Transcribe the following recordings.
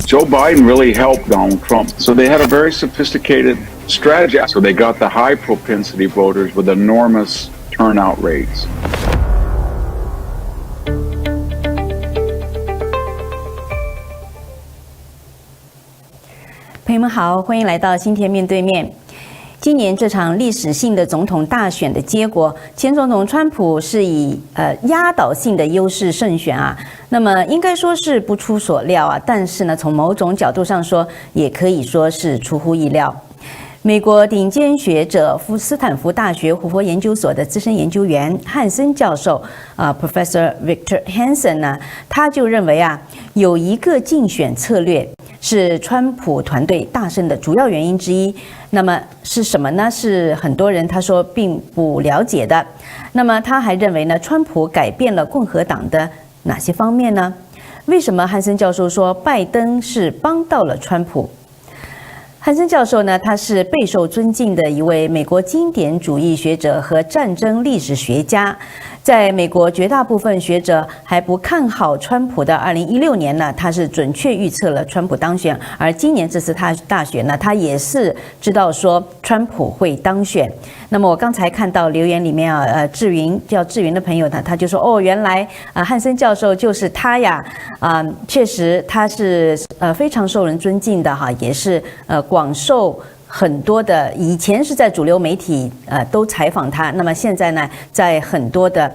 Joe Biden really helped Donald Trump. So they had a very sophisticated strategy. So they got the high propensity voters with enormous turnout rates. 朋友们好，欢迎来到辛恬面对面。今年这场历史性的总统大选的结果，前总统川普是以压倒性的优势胜选啊。那么应该说是不出所料啊，但是呢，从某种角度上说，也可以说是出乎意料。美国顶尖学者斯坦福大学胡佛研究所的资深研究员汉森教授Professor Victor Hanson 呢，他就认为啊，有一个竞选策略是川普团队大胜的主要原因之一。那么是什么呢？是很多人他说并不了解的。那么他还认为呢，川普改变了共和党的哪些方面呢？为什么汉森教授说拜登是帮到了川普？汉森教授呢，他是备受尊敬的一位美国经典主义学者和战争历史学家。在美国绝大部分学者还不看好川普的2016年呢，他是准确预测了川普当选。而今年这次大选呢，他也是知道说川普会当选。那么我刚才看到留言里面啊，志云叫志云的朋友他就说哦，原来汉森教授就是他呀，确实他是非常受人尊敬的哈，也是广受很多的，以前是在主流媒体都采访他，那么现在呢，在很多的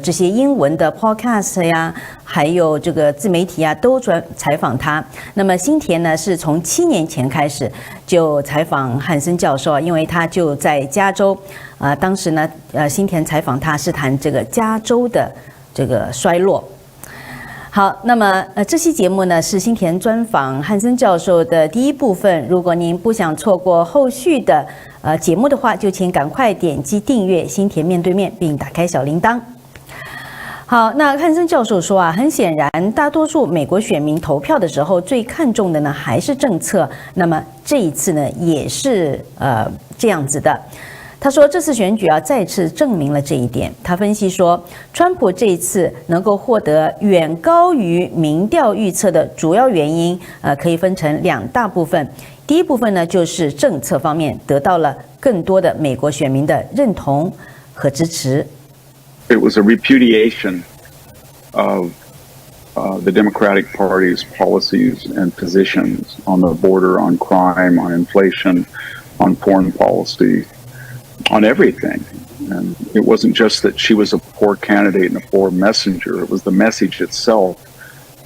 这些英文的 podcast 呀，还有这个自媒体啊，都采访他。那么辛恬呢，是从7年前开始就采访汉森教授，因为他就在加州，当时呢，辛恬采访他是谈这个加州的这个衰落。好，那么这期节目呢是辛恬专访汉森教授的第一部分。如果您不想错过后续的节目的话，就请赶快点击订阅辛恬面对面，并打开小铃铛。好，那汉森教授说啊，很显然，大多数美国选民投票的时候最看重的呢还是政策。那么这一次呢也是这样子的。他说，这次选举啊，再次证明了这一点。他分析说，川普这一次能够获得远高于民调预测的主要原因，可以分成2大部分。第一部分呢，就是政策方面得到了更多的美国选民的认同和支持。It was a repudiation of the Democratic Party's policies and positions on the border, on crime, on inflation, on foreign policy.On everything. And it wasn't just that she was a poor candidate and a poor messenger. It was the message itself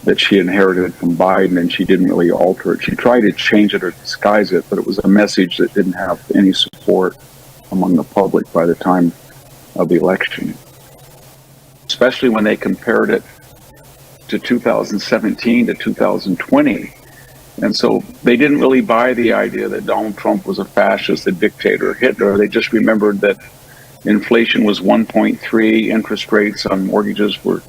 that she inherited from Biden, and she didn't really alter it. She tried to change it or disguise it, but it was a message that didn't have any support among the public by the time of the election. Especially when they compared it to 2017 to 2020.And so they didn't really buy the idea that Donald Trump was a fascist, a dictator, Hitler. They just remembered that inflation was 1.3, interest rates on mortgages were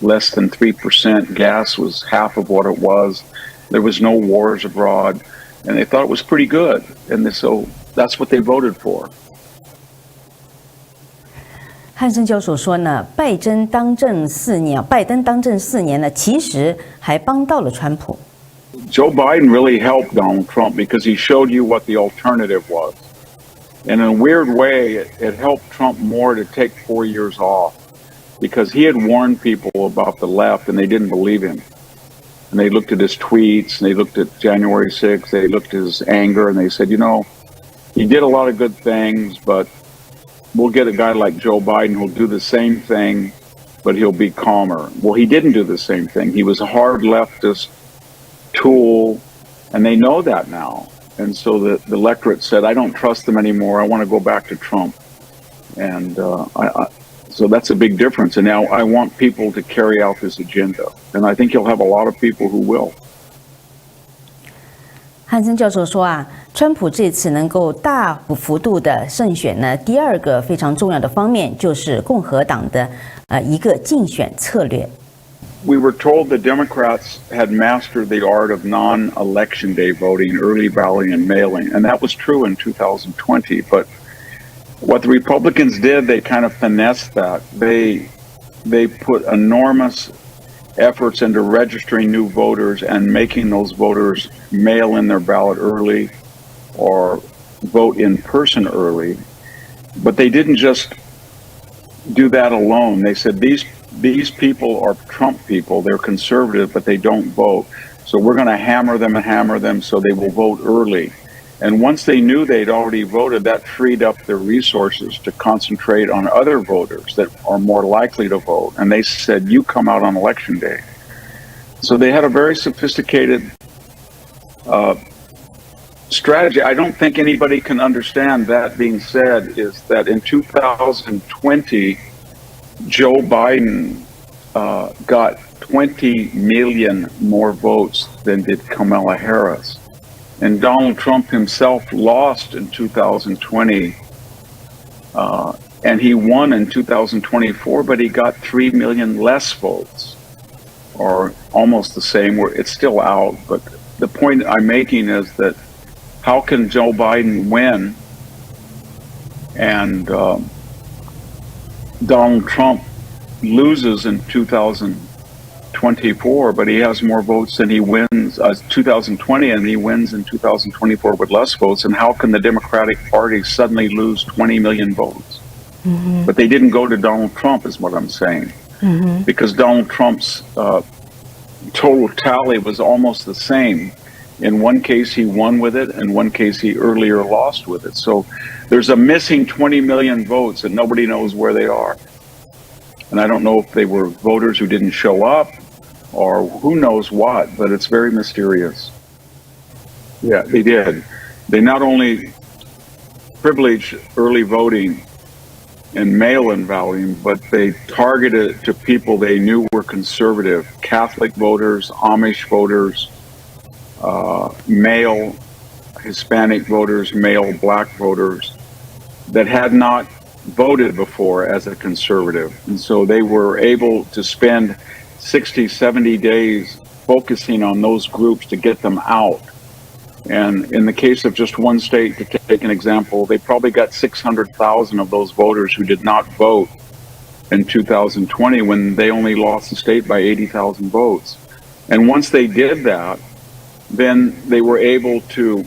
less than 3%, gas was half of what it was, there was no wars abroad, and they thought it was pretty good. And so that's what they voted for. 汉森教授说呢，拜登当政4年呢，其实还帮到了川普。Joe Biden really helped Donald Trump because he showed you what the alternative was. And in a weird way, it helped Trump more to take 4 years off because he had warned people about the left and they didn't believe him. And they looked at his tweets, and they looked at January 6th, they looked at his anger, and they said, you know, he did a lot of good things, but we'll get a guy like Joe Biden who'll do the same thing, but he'll be calmer. Well, he didn't do the same thing. He was a hard leftist tool, and they know that now. And so the electorate said, I don't trust them anymore. I want to go back to Trump. And so that's a big difference. And now I want people to carry out this agenda. And I think you'll have a lot of people who will. 汉森教授说啊，川普这次能够大幅度的胜选呢，第二个非常重要的方面就是共和党的一个竞选策略。We were told the Democrats had mastered the art of non-election day voting, early balloting, and mailing, and that was true in 2020. But what the Republicans did, they kind of finessed that. They put enormous efforts into registering new voters and making those voters mail in their ballot early or vote in person early. But they didn't just do that alone. They said these people are Trump people. They're conservative, but they don't vote. So we're going to hammer them so they will vote early. And once they knew they'd already voted, that freed up their resources to concentrate on other voters that are more likely to vote. And they said, you come out on election day. So they had a very sophisticated strategy. I don't think anybody can understand. That being said, is that in 2020, Joe Biden got 20 million more votes than did Kamala Harris. And Donald Trump himself lost in 2020, and he won in 2024, but he got 3 million less votes, or almost the same. It's still out, but the point I'm making is that how can Joe Biden win and Donald Trump loses in 2024, but he has more votes than he wins 2020, and he wins in 2024 with less votes? And how can the Democratic Party suddenly lose 20 million votes? Mm-hmm. But they didn't go to Donald Trump, is what I'm saying, mm-hmm. because Donald Trump's total tally was almost the same. In one case, he won with it. In one case, he earlier lost with it. So there's a missing 20 million votes, and nobody knows where they are. And I don't know if they were voters who didn't show up or who knows what, but it's very mysterious. Yeah, they did. They not only privileged early voting and mail-in voting, but they targeted it to people they knew were conservative: Catholic voters, Amish voters, male Hispanic voters, male Black voters that had not voted before as a conservative. And so they were able to spend 60, 70 days focusing on those groups to get them out. And in the case of just one state, to take an example, they probably got 600,000 of those voters who did not vote in 2020 when they only lost the state by 80,000 votes. And once they did that, then they were able to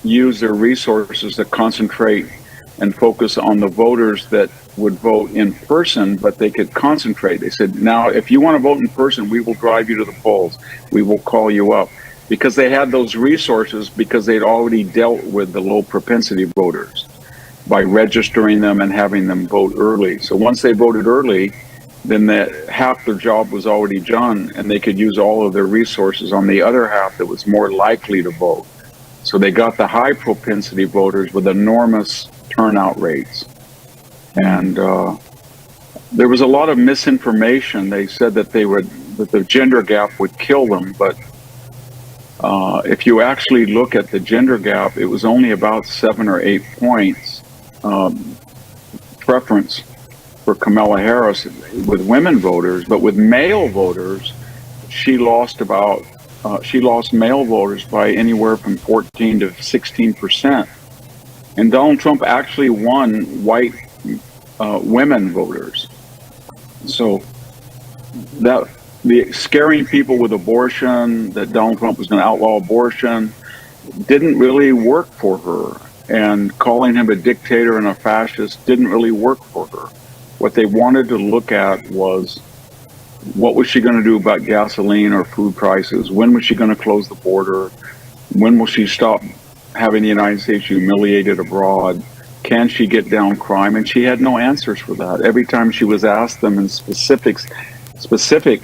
use their resources to concentrate and focus on the voters that would vote in person, but they could concentrate. They said, now, if you want to vote in person, we will drive you to the polls. We will call you up. Because they had those resources, because they'd already dealt with the low propensity voters by registering them and having them vote early. So once they voted early, then half their job was already done, and they could use all of their resources on the other half that was more likely to vote. So they got the high propensity voters with enormous turnout rates. And there was a lot of misinformation. They said that that the gender gap would kill them, but if you actually look at the gender gap, it was only about 7 or 8 points preference for Kamala Harris with women voters, but with male voters, she lost male voters by anywhere from 14 to 16%. And Donald Trump actually won white women voters. So that the scaring people with abortion, that Donald Trump was going to outlaw abortion, didn't really work for her. And calling him a dictator and a fascist didn't really work for her. What they wanted to look at was, what was she going to do about gasoline or food prices? When was she going to close the border? When will she stop having the United States humiliated abroad? Can she get down crime? And she had no answers for that. Every time she was asked them in specific,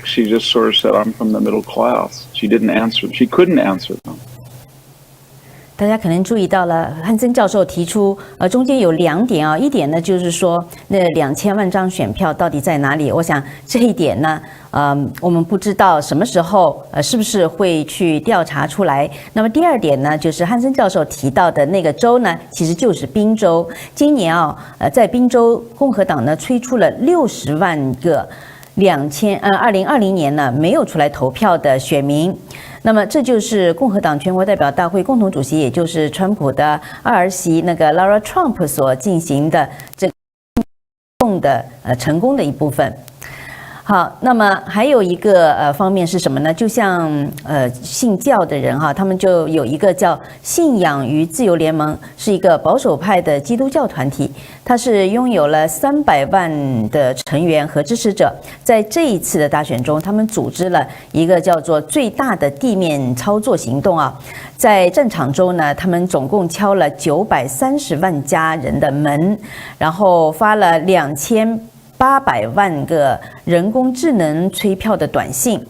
she just sort of said, I'm from the middle class. She couldn't answer them. 大家可能注意到了，汉森教授提出，中间有2点啊，一点呢就是说，那2000万张选票到底在哪里？我想这一点呢，我们不知道什么时候，是不是会去调查出来。那么第2点呢，就是汉森教授提到的那个州呢，其实就是宾州。今年啊，在宾州，共和党呢催出了60万个2020年呢没有出来投票的选民。那么这就是共和党全国代表大会共同主席，也就是川普的2儿媳那个 Lara Trump 所进行的这个成功的一部分。好，那么还有一个方面是什么呢？就像信教的人哈，他们就有一个叫信仰与自由联盟，是一个保守派的基督教团体，它是拥有了300万的成员和支持者。在这一次的大选中，他们组织了一个叫做最大的地面操作行动啊，在战场中呢，他们总共敲了930万家人的门，然后发了2800万个人工智能催票的短信，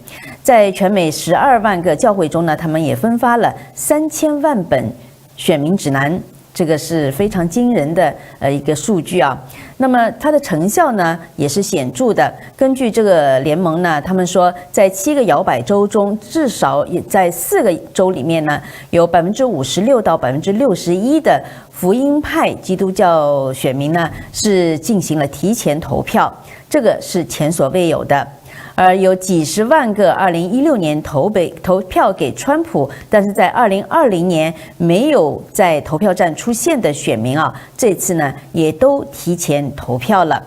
在全美12万个教会中呢，他们也分发了3000万本选民指南，这个是非常惊人的一个数据啊。那么它的成效呢也是显著的。根据这个联盟呢，他们说在7个摇摆州中，至少也在4个州里面呢，有56%到61%的福音派基督教选民呢是进行了提前投票，这个是前所未有的。而有几十万个2016年投票给川普，但是在2020年没有在投票站出现的选民啊，这次呢也都提前投票了。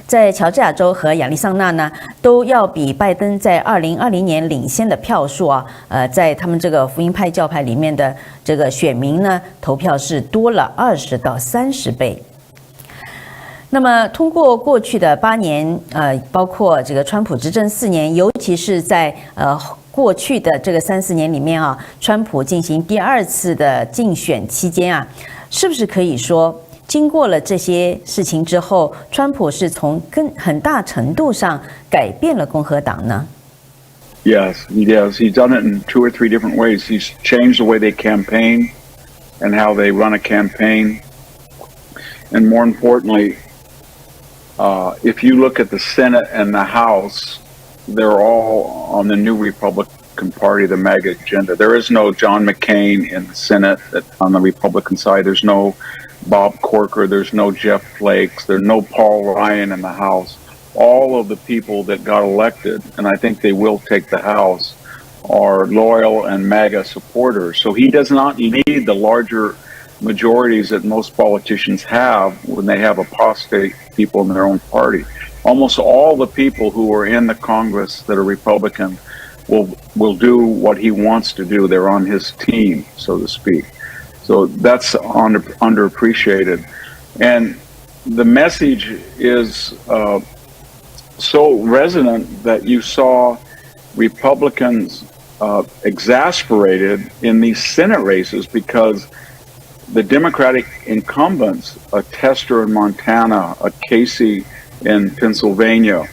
在乔治亚州和亚利桑那呢，都要比拜登在2020年领先的票数啊，在他们这个福音派教派里面的这个选民呢，投票是多了20到30倍。那么，通过过去的8年，包括这个川普执政4年，尤其是在过去的这个3、4年里面啊，川普进行第2次的竞选期间啊，是不是可以说，经过了这些事情之后，川普是从很大程度上改变了共和党呢？ Yes, he does. He's done it in 2 or 3 different ways. He's changed the way they campaign and how they run a campaign. And more importantly, if you look at the Senate and the House, they're all on the new Republican Party, the MAGA agenda. There is no John McCain in the Senate on the Republican side. There's no Bob Corker. There's no Jeff Flake. There's no Paul Ryan in the House. All of the people that got elected, and I think they will take the House, are loyal and MAGA supporters. So he does not need the larger majorities that most politicians have when they have apostate people in their own party. Almost all the people who are in the Congress that are Republican will do what he wants to do. They're on his team, so to speak. So that's underappreciated. And the message is so resonant that you saw Republicans exasperated in these Senate races because the Democratic incumbents, a Tester in Montana, a Casey in Pennsylvania,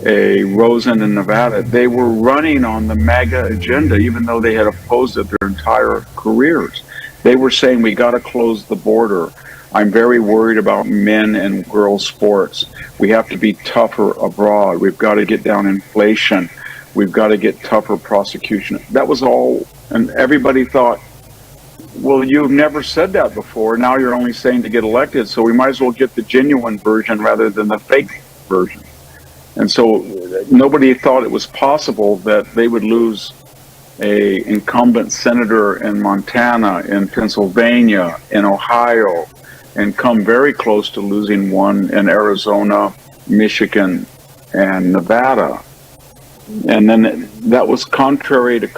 a Rosen in Nevada, they were running on the MAGA agenda, even though they had opposed it their entire careers. They were saying, we got to close the border. I'm very worried about men and girls sports. We have to be tougher abroad. We've got to get down inflation. We've got to get tougher prosecution. That was all, and everybody thought, well, you've never said that before. Now you're only saying to get elected, so we might as well get the genuine version rather than the fake version. And so nobody thought it was possible that they would lose a incumbent senator in Montana, in Pennsylvania, in Ohio, and come very close to losing one in Arizona, Michigan, and Nevada. And then that was contrary to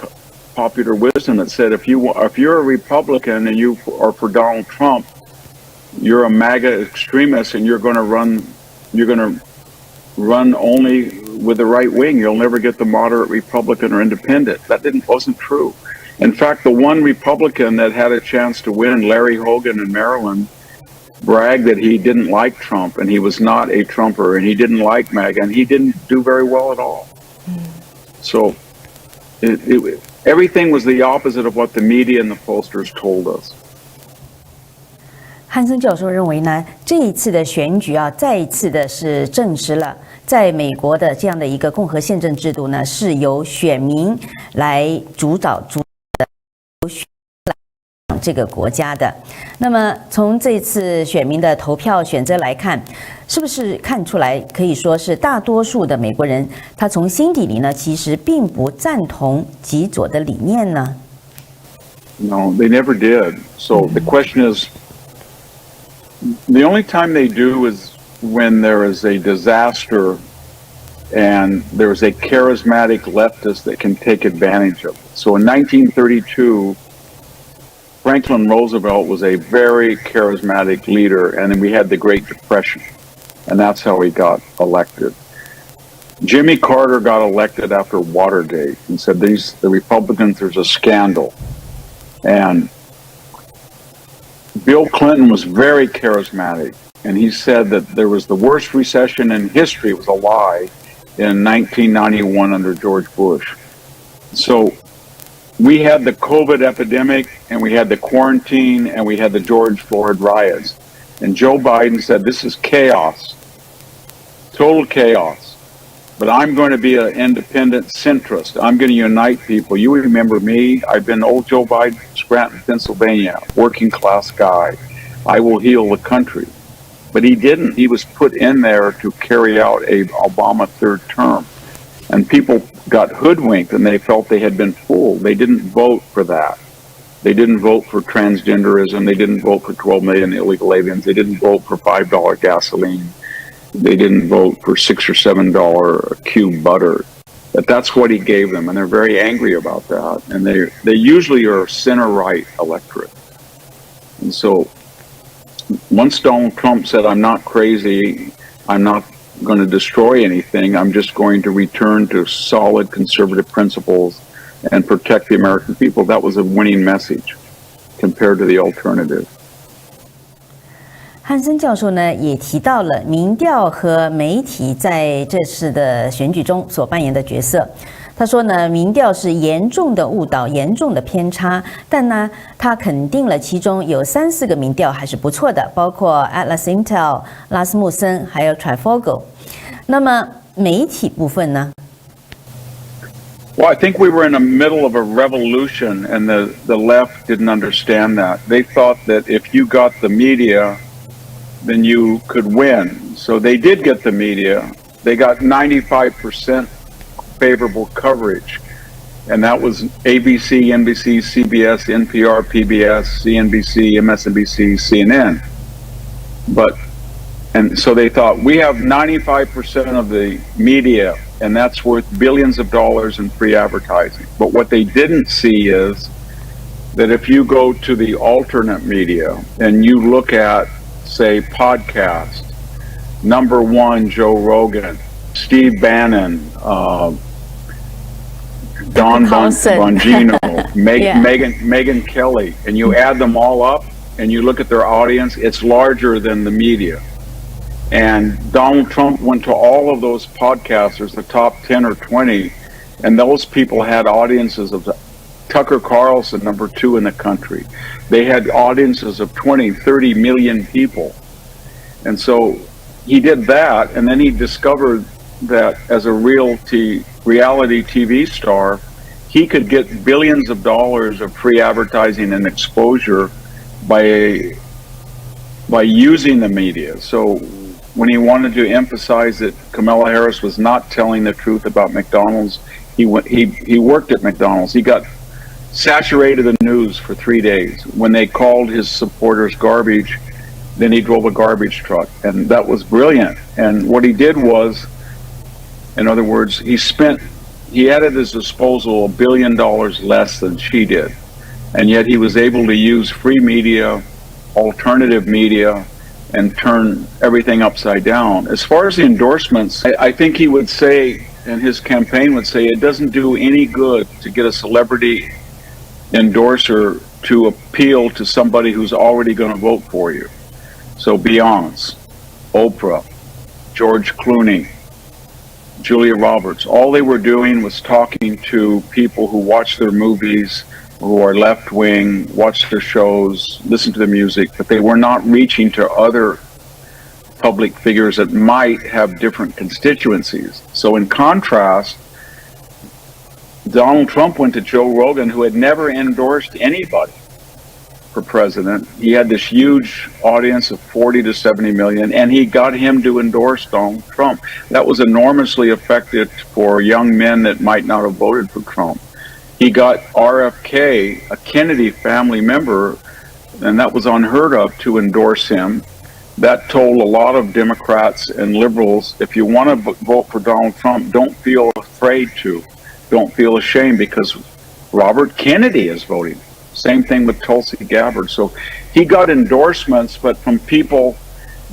popular wisdom that said if you're a Republican and you are for Donald Trump, you're a MAGA extremist and you're going to run only with the right wing. You'll never get the moderate Republican or independent. That wasn't true. In fact, the one Republican that had a chance to win, Larry Hogan in Maryland, bragged that he didn't like Trump and he was not a Trumper and he didn't like MAGA and he didn't do very well at all. So everything was the opposite of what the media and the pollsters told us. 汉森教授认为呢，这一次的选举啊，再一次的是证实了，在美国的这样的一个共和宪政制度呢，是由选民来主导这个国家的。那么从这次选民的投票选择来看，是不是看出来可以说是大多数的美国人，他从心底里呢，其实并不赞同极左的理念呢？ No, they never did. So the question is, the only time they do is when there is a disaster and there's a charismatic leftist that can take advantage of it. So in 1932, Franklin Roosevelt was a very charismatic leader, and then we had the Great Depression, and that's how he got elected. Jimmy Carter got elected after Watergate and said the Republicans, there's a scandal. And Bill Clinton was very charismatic, and he said that there was the worst recession in history, it was a lie, in 1991 under George Bush. So we had the COVID epidemic, and we had the quarantine, and we had the George Floyd riots. And Joe Biden said, this is chaos, total chaos. But I'm going to be an independent centrist. I'm going to unite people. You remember me. I've been old Joe Biden, Scranton, Pennsylvania, working class guy. I will heal the country. But he didn't. He was put in there to carry out a Obama third term. And people got hoodwinked, and they felt they had been fooled. They didn't vote for that. They didn't vote for transgenderism. They didn't vote for 12 million illegal aliens. They didn't vote for $5 gasoline. They didn't vote for $6 or $7 cube butter. But that's what he gave them, and they're very angry about that. And they usually are center-right electorate. And so once Donald Trump said, I'm not crazy, I'm not going to destroy anything, I'm just going to return to solid conservative principles and protect the American people, that was a winning message compared to the alternative. 汉森教授呢也提到了民调和媒体在这次的选举中所扮演的角色。他说呢，民调是严重的误导、严重的偏差，但呢，他肯定了其中有3-4个民调还是不错的，包括 Atlas Intel、拉斯穆森还有 Trifogo。那么媒体部分呢？ Well, I think we were in the middle of a revolution, and the left didn't understand that. They thought that if you got the media, then you could win. So they did get the media. They got 95% favorable coverage. And that was ABC, NBC, CBS, NPR, PBS, CNBC, MSNBC, CNN. And so they thought, we have 95% of the media, and that's worth billions of dollars in free advertising. But what they didn't see is that if you go to the alternate media and you look at, say, podcast, #1 Joe Rogan, Steve Bannon, Don Bongino, Megyn Kelly, and you add them all up and you look at their audience, it's larger than the media. And Donald Trump went to all of those podcasters, the top 10 or 20, and those people had audiences of Tucker Carlson, #2 in the country. They had audiences of 20, 30 million people. And so he did that, and then he discovered that as a reality TV star, he could get billions of dollars of free advertising and exposure by using the media. So when he wanted to emphasize that Kamala Harris was not telling the truth about McDonald's, he worked at McDonald's. He got saturated the news for 3 days. When they called his supporters garbage, then he drove a garbage truck, and that was brilliant. And what he did was, in other words, he had at his disposal $1 billion less than she did, and yet he was able to use free media, alternative media, and turn everything upside down. As far as the endorsements, I think he would say, and his campaign would say, it doesn't do any good to get a celebrity endorser to appeal to somebody who's already going to vote for you. So Beyonce, Oprah, George Clooney, Julia Roberts, all they were doing was talking to people who watch their movies, who are left-wing, watch their shows, listen to the music, but they were not reaching to other public figures that might have different constituencies. So in contrast, Donald Trump went to Joe Rogan, who had never endorsed anybody for president. He had this huge audience of 40 to 70 million, and he got him to endorse Donald Trump. That was enormously effective for young men that might not have voted for Trump. He got RFK, a Kennedy family member, and that was unheard of, to endorse him. that told a lot of Democrats and liberals, if you want to vote for Donald Trump, don't feel afraid to. Don't feel ashamed because Robert Kennedy is voting. Same thing with Tulsi Gabbard. So he got endorsements, but from people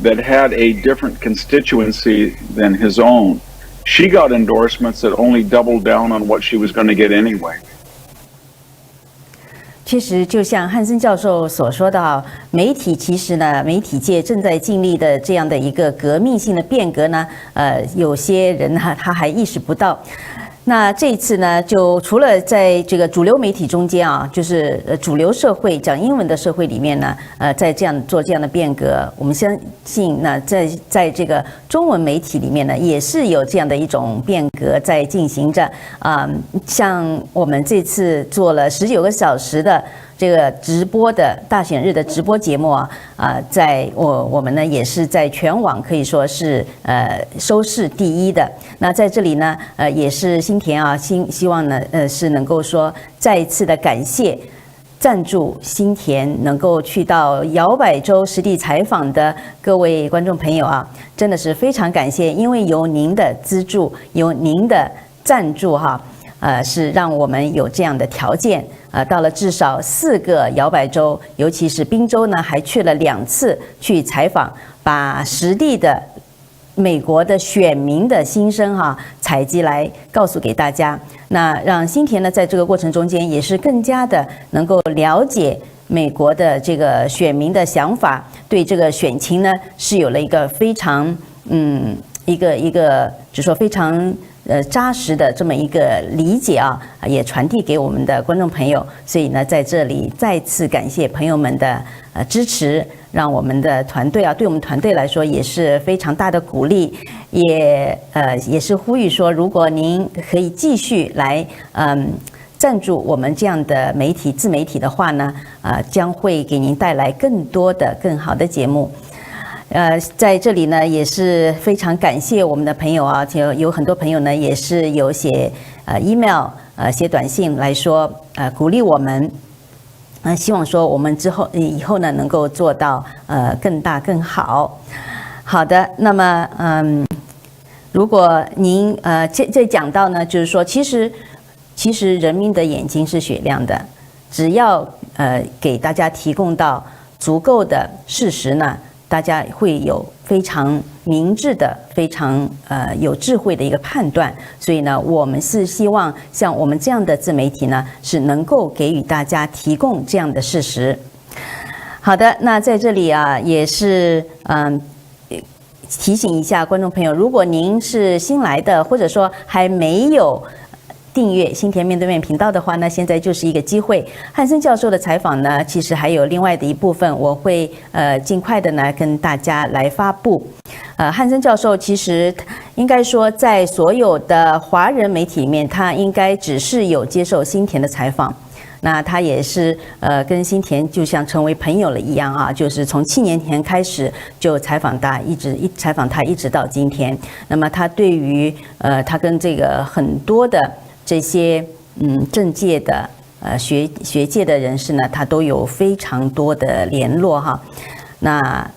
that had a different constituency than his own. She got endorsements that only doubled down on what she was going to get anyway. 其实就像汉森教授所说的，媒体其实呢，媒体界正在经历的这样的一个革命性的变革呢，有些人呢他还意识不到。那这一次呢，就除了在这个主流媒体中间啊，就是主流社会讲英文的社会里面呢，在这样做这样的变革，我们相信呢，在这个中文媒体里面呢，也是有这样的一种变革在进行着啊。像我们这次做了19个小时的这个直播的大选日的直播节目啊，在我们呢也是在全网可以说是收视第一的。那在这里呢，也是辛恬啊，希望呢是能够说再一次的感谢赞助辛恬能够去到摇摆州实地采访的各位观众朋友啊，真的是非常感谢，因为有您的资助，有您的赞助哈。是让我们有这样的条件，到了至少4个摇摆州，尤其是宾州呢，还去了2次去采访，把实地的美国的选民的心声哈采集来告诉给大家。那让辛恬呢，在这个过程中间也是更加的能够了解美国的这个选民的想法，对这个选情呢是有了一个非常一个就是说非常扎实的这么一个理解啊，也传递给我们的观众朋友。所以呢，在这里再次感谢朋友们的支持，让我们的团队啊，对我们团队来说也是非常大的鼓励，也是呼吁说，如果您可以继续来赞助我们这样的媒体自媒体的话呢，将会给您带来更多的更好的节目。在这里呢，也是非常感谢我们的朋友啊，有很多朋友呢也是有写email写短信来说鼓励我们，希望说我们以后呢能够做到更大更好。好的，那么如果您这讲到呢，就是说其实人民的眼睛是雪亮的，只要给大家提供到足够的事实呢，大家会有非常明智的、非常有智慧的一个判断。所以呢，我们是希望像我们这样的自媒体呢，是能够给予大家提供这样的事实。好的，那在这里啊，也是提醒一下观众朋友，如果您是新来的，或者说还没有订阅辛恬面对面频道的话呢，现在就是一个机会。汉森教授的采访呢，其实还有另外的一部分，我会尽快的呢跟大家来发布。汉森教授其实应该说，在所有的华人媒体里面，他应该只是有接受辛恬的采访。那他也是跟辛恬就像成为朋友了一样啊，就是从7年前开始就采访他，一直到今天。那么他对于他跟这个很多的这些政界的学界的人士呢，他都有非常多的联络哈。那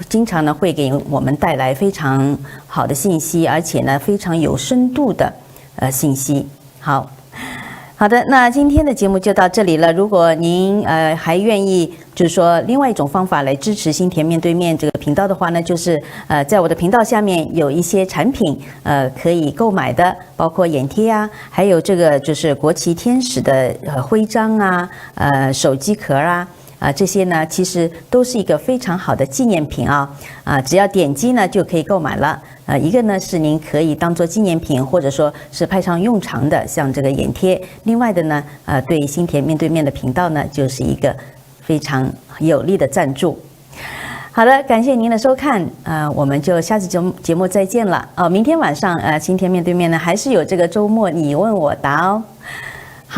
经常呢会给我们带来非常好的信息，而且呢非常有深度的信息。好的，那今天的节目就到这里了。如果您还愿意，就是说另外一种方法来支持辛恬面对面这个频道的话呢，就是在我的频道下面有一些产品可以购买的，包括眼贴啊，还有这个就是国旗天使的徽章啊，手机壳啊。这些呢其实都是一个非常好的纪念品啊，只要点击呢就可以购买了。一个呢是您可以当做纪念品，或者说是派上用场的，像这个眼贴。另外的呢，对辛恬面对面的频道呢，就是一个非常有力的赞助。好的，感谢您的收看，我们就下次节目再见了。明天晚上辛恬面对面呢还是有这个周末你问我答哦。